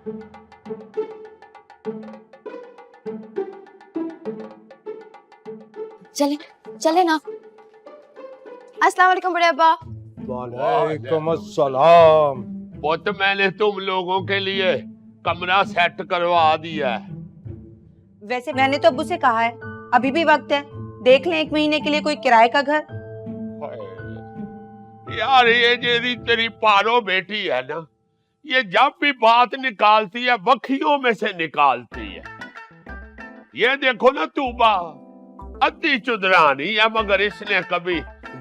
चले चले ना। अस्सलाम वालेकुम बड़े अब्बा। वालेकुम अस्सलाम। पुत मैंने तुम लोगों के लिए कमरा सेट करवा दिया है। वैसे मैंने तो अब्बू से कहा है अभी भी वक्त है, देख लें 1 महीने के लिए कोई किराए का घर। यार ये जेरी तेरी पारो बेटी है ना, ये जब भी बात निकालती है वखियों में से निकालती है। ये देखो ना तूबा, अति चुदरानी है मगर इसने कभी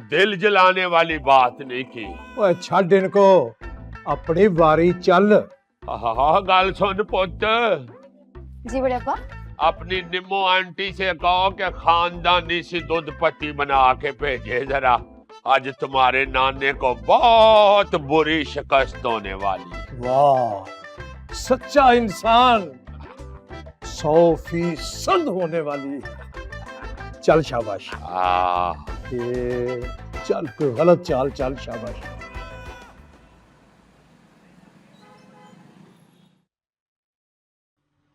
दिल जलाने वाली बात नहीं की। ओए छड़ इनको, अपनी बारी चल। हाँ गल सुन पुत, जी बड़े अब्बा। अपनी निम्मो आंटी से कहो कि खानदानी सी दूध पत्ती बना के भेजे जरा, आज तुम्हारे नाने को बहुत बुरी शिकस्त होने वाली। वाह, सच्चा इंसान 100% होने वाली। चल शाबाश। चल कोई गलत चाल चल, शाबाश।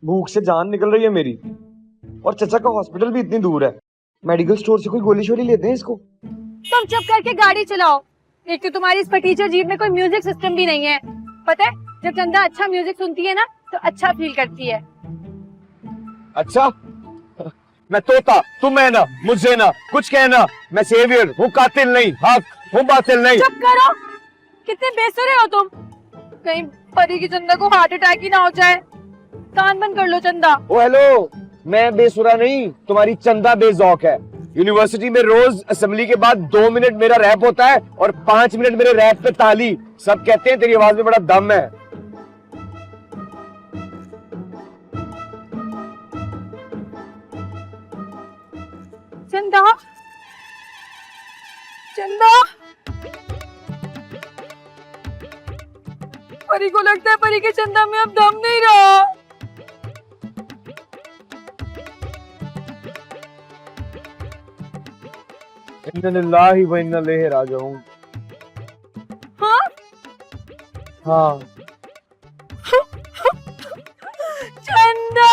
भूख से जान निकल रही है मेरी, और चचा का हॉस्पिटल भी इतनी दूर है। मेडिकल स्टोर से कोई गोली शोली लेते हैं इसको। तुम चुप करके गाड़ी चलाओ। एक तो तुम्हारी इस फटीचर जीप में कोई म्यूजिक सिस्टम भी नहीं है। पता है जब चंदा अच्छा म्यूजिक सुनती है ना तो अच्छा फील करती है। अच्छा, मैं तोता, तुम है ना, मुझसे ना कुछ कहना। मैं सेवियर हूँ, कातिल नहीं, हक हूँ, बातिल नहीं। चुप करो, कितने बेसुरे हो तुम। कहीं परी की चंदा को हार्ट अटैक ही ना हो जाए। कान बंद कर लो चंदा। ओ हेलो, मैं बेसुरा नहीं, तुम्हारी चंदा बेजौक है। यूनिवर्सिटी में रोज असेंबली के बाद 2 मिनट मेरा रैप होता है और 5 मिनट मेरे रैप पे ताली। सब कहते हैं तेरी आवाज में बड़ा दम है। चंदा, चंदा, परी को लगता है परी के चंदा में अब दम नहीं रहा। इन्ना लिल्लाहि व इन्ना इलैहि राजिऊन। हाँ? हाँ। चंदा!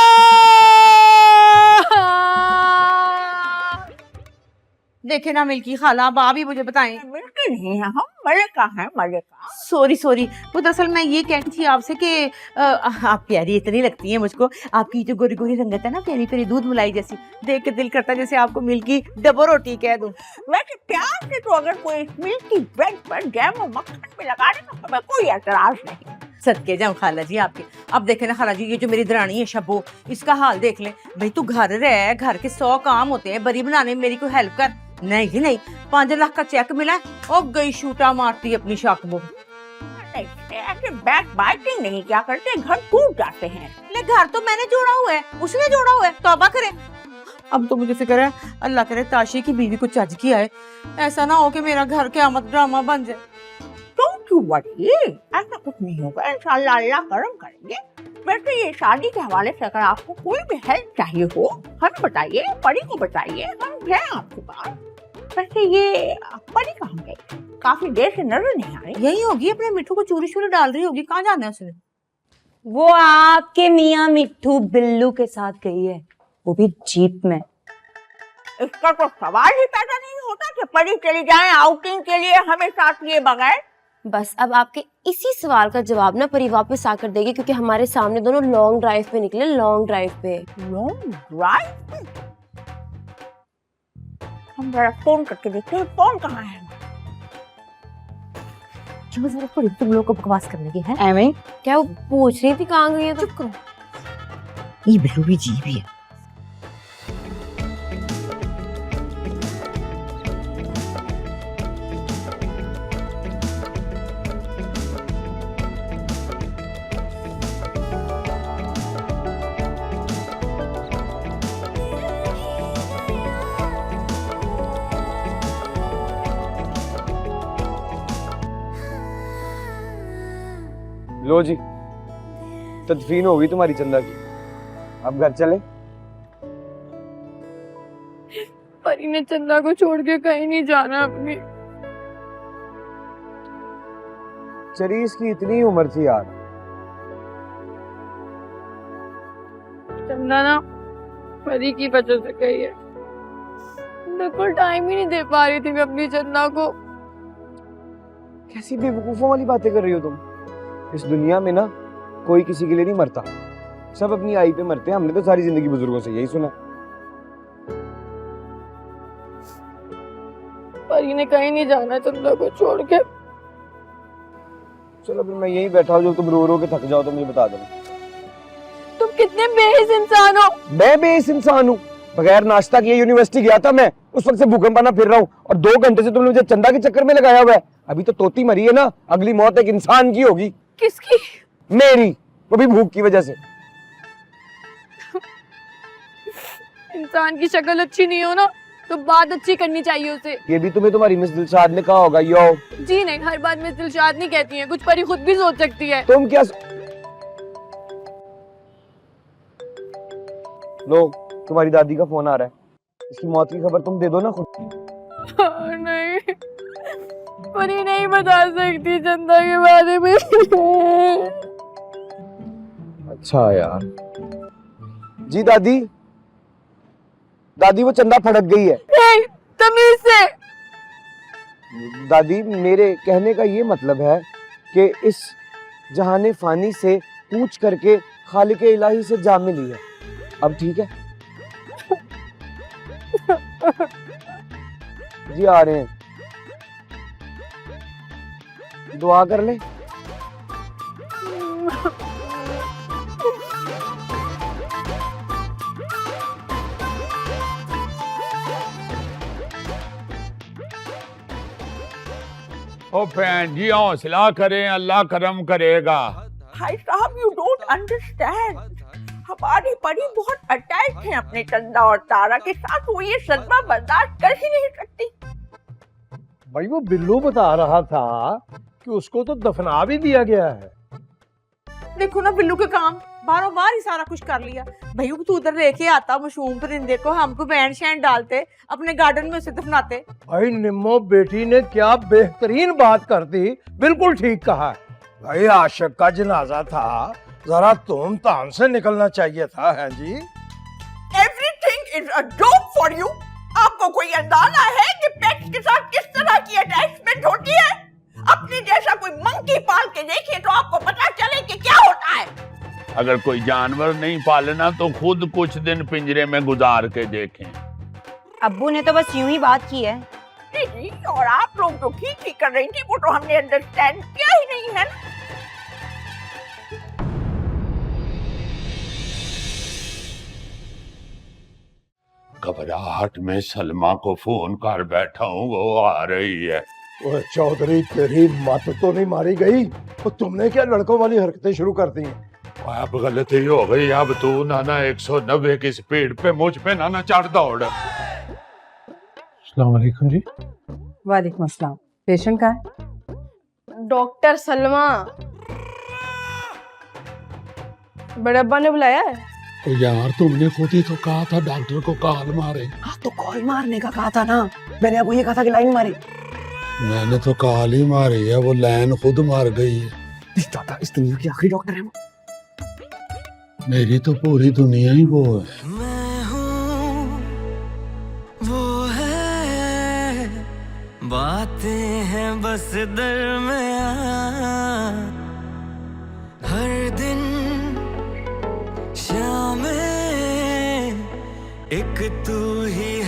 देखे ना मिल्की खाला, अब आप ही मुझे बताएं। मिल्की नहीं है, हम मलिका हैं, मलिका। सॉरी सॉरी, वो दरअसल मैं ये कहती थी आपसे कि आप प्यारी इतनी लगती हैं मुझको। आपकी जो गोरी गोरी रंगत है ना, प्यारी प्यारी दूध मलाई जैसी, देख के दिल करता है जैसे आपको मिल्की डबल रोटी कह दूं। वैसे प्यार से तो अगर कोई मिल्की ब्रेड पर जैम और मक्खन पे लगा दे तो हमें कोई एतराज नहीं। सदके जाऊं खाला जी आपके। अब देखे ना खाला जी, ये जो मेरी दरानी है शब्बो, इसका हाल देख ले। भाई तू घर रह, घर के 100 काम होते हैं, बरी बनाने में मेरी कोई हेल्प कर। नहीं जी नहीं, 5 लाख का चेक मिला और गई शूटा मारती अपनी शाकबो। ऐसे बैक बाइटिंग नहीं क्या करते, घर टूट जाते हैं। ले घर तो मैंने जोड़ा हुआ है, उसने जोड़ा हुआ है, तौबा करे। अब तो मुझे फिक्र है, अल्लाह करे ताशी की बीवी को चज की आए, ऐसा ना हो कि मेरा घर क़यामत ड्रामा बन जाए। Don't you worry, ऐसा कुछ नहीं होगा, इंशाल्लाह अल्लाह करम करेंगे। वैसे ये शादी के हवाले से अगर आपको कोई भी हेल्प चाहिए हो, हमें बताइए, परी को बताइए, हम हैं आपके पास। वैसे ये परी कहाँ गई? काफी देर से नजर नहीं आ रही। यही होगी, अपने मिठू को चूरी शूरी डाल रही होगी। कहाँ जाना है उसने? वो आपके मियाँ मिट्ठू बिल्लू के साथ गई है, वो भी जीप में। इसका तो सवाल ही पैदा नहीं होता कि परी चली जाए आउटिंग के लिए हमें साथ लिए बगैर। बस अब आपके इसी सवाल का जवाब ना परी वापस आकर देगी, क्योंकि हमारे सामने दोनों लॉन्ग ड्राइव पे निकले। लॉन्ग ड्राइव पे। Long drive? हम जरा फोन करके देखते हैं, फोन कहाँ है? क्यों जरा परी तुम लोग को बकवास करने की है? एਵੇਂ क्या वो पूछ रही थी कहाँ गई है? तो चुप करो। ये बिल्लू भी जी भी है। लो जी, तदफीन होगी तुम्हारी चंदा की, अब घर चले। परी ने चंदा को छोड़ के कहीं नहीं जाना अपनी। चरीस की इतनी उम्र थी यार, चंदा ना परी की वजह से गई है। बिल्कुल टाइम ही नहीं दे पा रही थी मैं अपनी चंदा को। कैसी बेवकूफों वाली बातें कर रही हो तुम। इस दुनिया में ना कोई किसी के लिए नहीं मरता, सब अपनी आई पे मरते हैं। हमने तो सारी जिंदगी बुजुर्गों से यही सुना। परी ने कहीं नहीं जाना चंदा को छोड़ के। चलो फिर मैं यहीं बैठा हूँ, जब तुम रो रो के थक जाओ तो मुझे बता देना। तुम कितने बेहिस इंसान हो। मैं बेइस इंसान हूँ? बगैर नाश्ता किए यूनिवर्सिटी गया था मैं, उस वक्त से भूकंप आना फिर रहा हूँ, और 2 घंटे से तुमने मुझे चंदा के चक्कर में लगाया हुआ है। अभी तो तोती मरी है ना, अगली मौत एक इंसान की होगी। किसकी? मेरी, वो भी भूख की वजह से। इंसान की शक्ल अच्छी नहीं हो ना तो बात अच्छी करनी चाहिए उसे। ये भी तुम्हें तुम्हारी मिस दिलशाद ने कहा होगा। यो जी नहीं, हर बात में दिलशाद नहीं कहती है, कुछ परी खुद भी सोच सकती है। तुम क्या लो, तुम्हारी दादी का फोन आ रहा है, इसकी मौत की खबर तुम दे दो ना खुद। नहीं, परी नहीं बता सकती चंदा के बारे में। अच्छा यार। जी दादी, दादी वो चंदा फड़क गई है। नहीं, तमीज से। दादी मेरे कहने का ये मतलब है कि इस जहाने फानी से पूछ करके खालिक इलाही से जा मिली है। अब ठीक है जी, आ रहे हैं, दुआ कर ले। ओ भैन जी हौसला करें, अल्लाह करम करेगा। भाई साहब, यू डोंट अंडरस्टैंड, हमारी परी बहुत अटैच है अपने चंदा और तारा के साथ। वो ये सदमा बर्दाश्त कर ही नहीं सकती। भाई वो बिल्लू बता रहा था कि उसको तो दफना भी दिया गया है। देखो ना बिल्लू के काम, बारों बार ही सारा कुछ कर लिया। भैया तू उधर लेके आता मासूम परिंदे को, हमको बैंड शैंड डालते, अपने गार्डन में उसे दफनाते। भाई निम्मो बेटी ने क्या बेहतरीन बात कर दी, बिल्कुल ठीक कहा है। भाई आशिक का जनाजा था, जरा धूम धाम से निकलना चाहिए था। है जी, everything is a joke for you. आपको कोई अंदाजा है कि पेट्स के साथ किस तरह की अटैचमेंट होती है? अपने जैसा कोई मंकी पाल के देखिए तो आपको पता चले कि क्या होता है। अगर कोई जानवर नहीं पालना तो खुद कुछ दिन पिंजरे में गुजार के देखें। अब्बू ने तो बस यूं ही बात की है। जी, और आप लोग तो ठीक ही कर रही थी, वो तो हमने अंडरस्टैंड किया ही नहीं है। घबराहट में सलमा को फोन कर बैठा हूँ, वो आ रही है। ओए चौधरी, तेरी मत तो नहीं मारी गई? तो तुमने क्या लड़कों वाली हरकतें शुरू कर दी? अब गलती हो गई, अब तू नाना 190 की स्पीड पे मुझ पे नाना चढ़ दौड़। अस्सलाम वालेकुम जी। वालेकुम अस्सलाम। पेशेंट का है? डॉक्टर सलमा, बड़े अब्बा ने बुलाया है। तो यार तुमने खुद ही तो कहा था डॉक्टर को कॉल मारे। हाँ तो कॉल मारने का कहा था ना, मैंने आपको ये कहा था कि लाइन मारे। मैंने तो कॉल ही मारी है, वो लाइन खुद मार गई है। इस दुनिया की आखिरी डॉक्टर है वो। मेरी तो पूरी दुनिया ही वो है। मैं हूँ वो है, बातें हैं बस दरमियाँ, हर दिन शाम एक तू ही